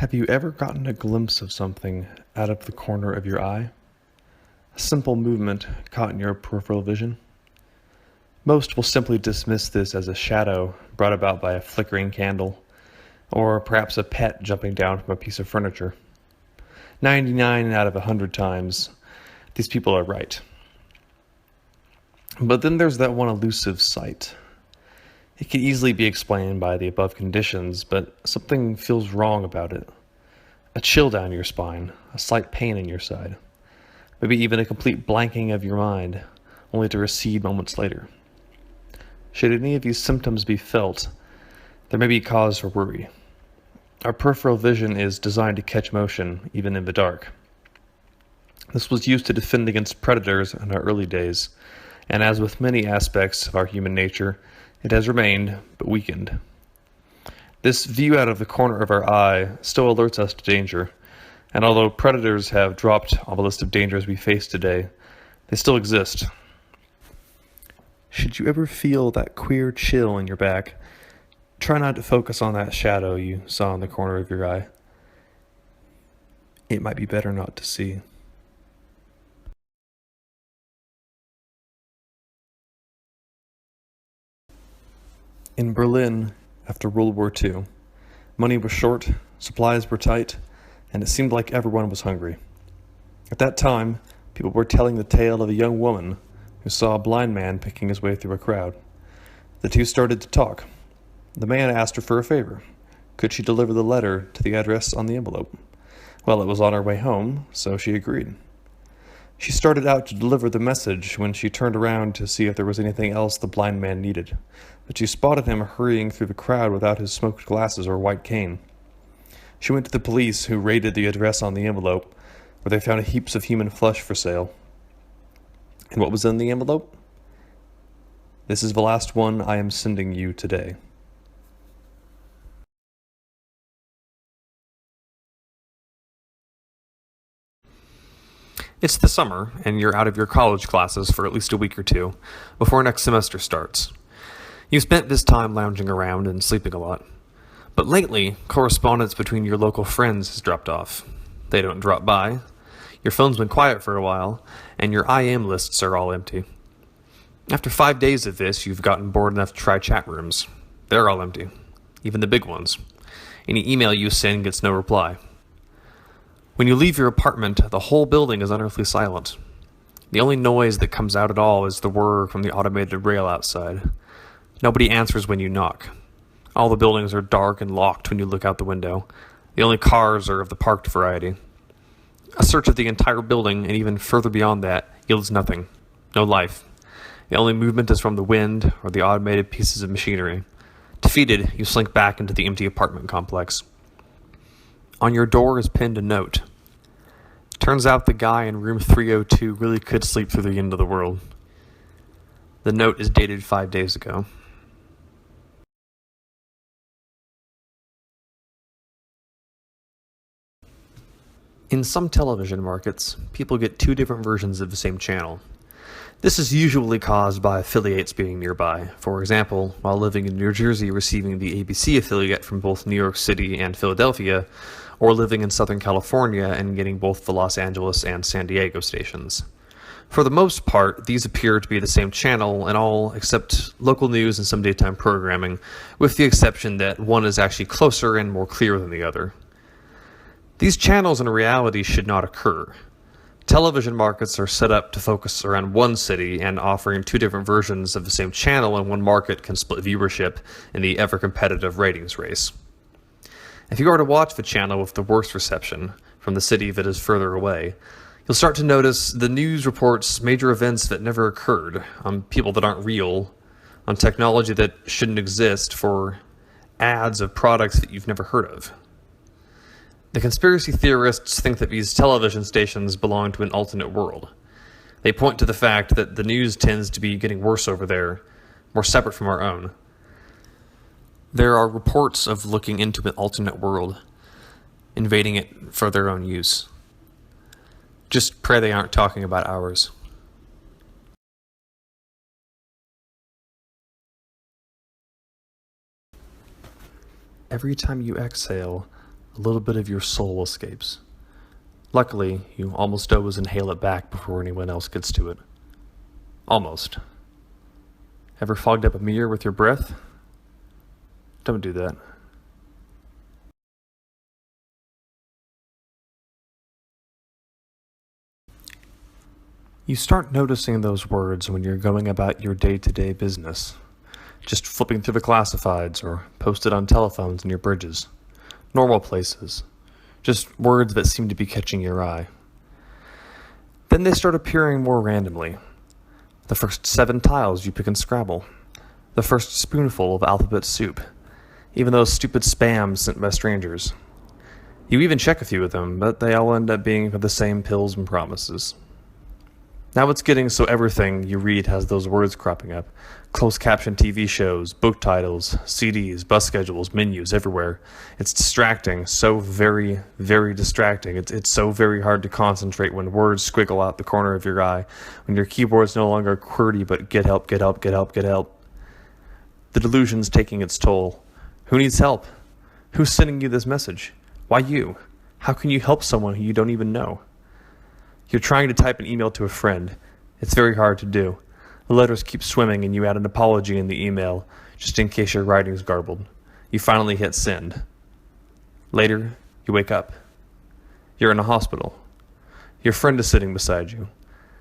Have you ever gotten a glimpse of something out of the corner of your eye? A simple movement caught in your peripheral vision? Most will simply dismiss this as a shadow brought about by a flickering candle, or perhaps a pet jumping down from a piece of furniture. 99 out of 100 times, these people are right. But then there's that one elusive sight. It can easily be explained by the above conditions, but something feels wrong about it. A chill down your spine, a slight pain in your side, maybe even a complete blanking of your mind, only to recede moments later. Should any of these symptoms be felt, there may be cause for worry. Our peripheral vision is designed to catch motion, even in the dark. This was used to defend against predators in our early days, and as with many aspects of our human nature, it has remained, but weakened. This view out of the corner of our eye still alerts us to danger, and although predators have dropped on the list of dangers we face today, they still exist. Should you ever feel that queer chill in your back, try not to focus on that shadow you saw in the corner of your eye. It might be better not to see. In Berlin, after World War II, money was short, supplies were tight, and it seemed like everyone was hungry. At that time, people were telling the tale of a young woman who saw a blind man picking his way through a crowd. The two started to talk. The man asked her for a favor. Could she deliver the letter to the address on the envelope? Well, it was on her way home, so she agreed. She started out to deliver the message when she turned around to see if there was anything else the blind man needed, but she spotted him hurrying through the crowd without his smoked glasses or white cane. She went to the police, who raided the address on the envelope, where they found heaps of human flesh for sale. And what was in the envelope? This is the last one I am sending you today. It's the summer, and you're out of your college classes for at least a week or two, before next semester starts. You've spent this time lounging around and sleeping a lot. But lately, correspondence between your local friends has dropped off. They don't drop by. Your phone's been quiet for a while, and your IM lists are all empty. After 5 days of this, you've gotten bored enough to try chat rooms. They're all empty, even the big ones. Any email you send gets no reply. When you leave your apartment, the whole building is unearthly silent. The only noise that comes out at all is the whir from the automated rail outside. Nobody answers when you knock. All the buildings are dark and locked when you look out the window. The only cars are of the parked variety. A search of the entire building, and even further beyond that, yields nothing. No life. The only movement is from the wind or the automated pieces of machinery. Defeated, you slink back into the empty apartment complex. On your door is pinned a note. Turns out the guy in room 302 really could sleep through the end of the world. The note is dated 5 days ago. In some television markets, people get two different versions of the same channel. This is usually caused by affiliates being nearby. For example, while living in New Jersey receiving the ABC affiliate from both New York City and Philadelphia, or living in Southern California and getting both the Los Angeles and San Diego stations. For the most part, these appear to be the same channel in all except local news and some daytime programming, with the exception that one is actually closer and more clear than the other. These channels in reality should not occur. Television markets are set up to focus around one city, and offering two different versions of the same channel in one market can split viewership in the ever-competitive ratings race. If you are to watch the channel with the worst reception, from the city that is further away, you'll start to notice the news reports major events that never occurred, on people that aren't real, on technology that shouldn't exist, for ads of products that you've never heard of. The conspiracy theorists think that these television stations belong to an alternate world. They point to the fact that the news tends to be getting worse over there, more separate from our own. There are reports of looking into an alternate world, invading it for their own use. Just pray they aren't talking about ours. Every time you exhale, a little bit of your soul escapes. Luckily, you almost always inhale it back before anyone else gets to it. Almost. Ever fogged up a mirror with your breath? Don't do that. You start noticing those words when you're going about your day-to-day business. Just flipping through the classifieds or posted on telephones near bridges. Normal places. Just words that seem to be catching your eye. Then they start appearing more randomly. The first 7 tiles you pick in Scrabble. The first spoonful of alphabet soup. Even those stupid spams sent by strangers. You even check a few of them, but they all end up being for the same pills and promises. Now it's getting so everything you read has those words cropping up. Closed caption TV shows, book titles, CDs, bus schedules, menus everywhere. It's distracting, so very, very distracting. It's so very hard to concentrate when words squiggle out the corner of your eye, when your keyboard's no longer QWERTY but get help, get help, get help, get help. The delusion's taking its toll. Who needs help? Who's sending you this message? Why you? How can you help someone who you don't even know? You're trying to type an email to a friend. It's very hard to do. The letters keep swimming and you add an apology in the email, just in case your writing's garbled. You finally hit send. Later, you wake up. You're in a hospital. Your friend is sitting beside you.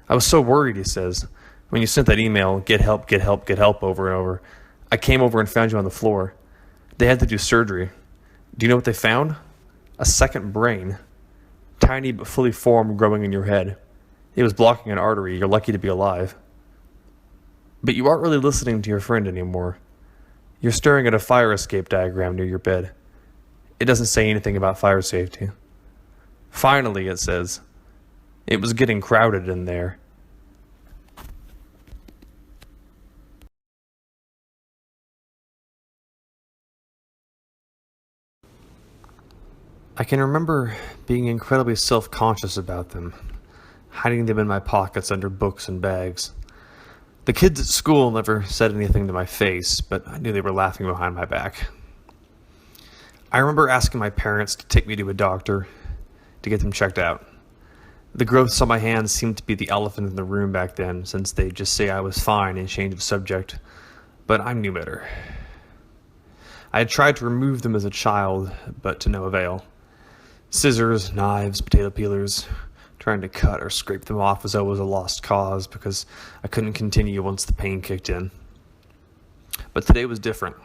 I was so worried, he says. When you sent that email, get help, get help, get help over and over, I came over and found you on the floor. They had to do surgery. Do you know what they found? A second brain. Tiny but fully formed, growing in your head. It was blocking an artery. You're lucky to be alive. But you aren't really listening to your friend anymore. You're staring at a fire escape diagram near your bed. It doesn't say anything about fire safety. Finally, it says, it was getting crowded in there. I can remember being incredibly self-conscious about them, hiding them in my pockets under books and bags. The kids at school never said anything to my face, but I knew they were laughing behind my back. I remember asking my parents to take me to a doctor to get them checked out. The growths on my hands seemed to be the elephant in the room back then, since they'd just say I was fine and change the subject, but I knew better. I had tried to remove them as a child, but to no avail. Scissors, knives, potato peelers. Trying to cut or scrape them off was always a lost cause because I couldn't continue once the pain kicked in. But today was different.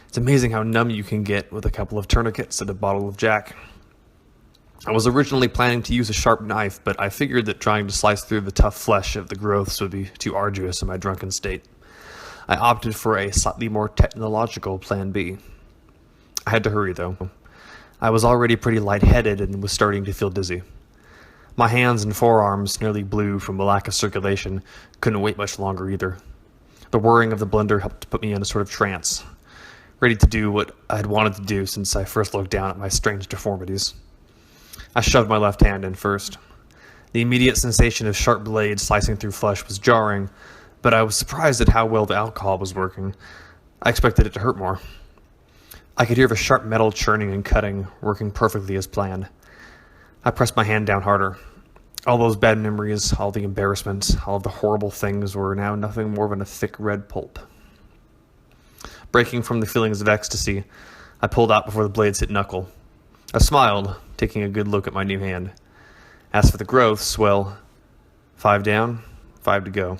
It's amazing how numb you can get with a couple of tourniquets and a bottle of Jack. I was originally planning to use a sharp knife, but I figured that trying to slice through the tough flesh of the growths would be too arduous in my drunken state. I opted for a slightly more technological plan B. I had to hurry, though. I was already pretty lightheaded and was starting to feel dizzy. My hands and forearms, nearly blue from a lack of circulation, couldn't wait much longer either. The whirring of the blender helped to put me in a sort of trance, ready to do what I'd wanted to do since I first looked down at my strange deformities. I shoved my left hand in first. The immediate sensation of sharp blades slicing through flesh was jarring, but I was surprised at how well the alcohol was working. I expected it to hurt more. I could hear the sharp metal churning and cutting, working perfectly as planned. I pressed my hand down harder. All those bad memories, all the embarrassment, all of the horrible things were now nothing more than a thick red pulp. Breaking from the feelings of ecstasy, I pulled out before the blades hit knuckle. I smiled, taking a good look at my new hand. As for the growths, well, 5 down, 5 to go.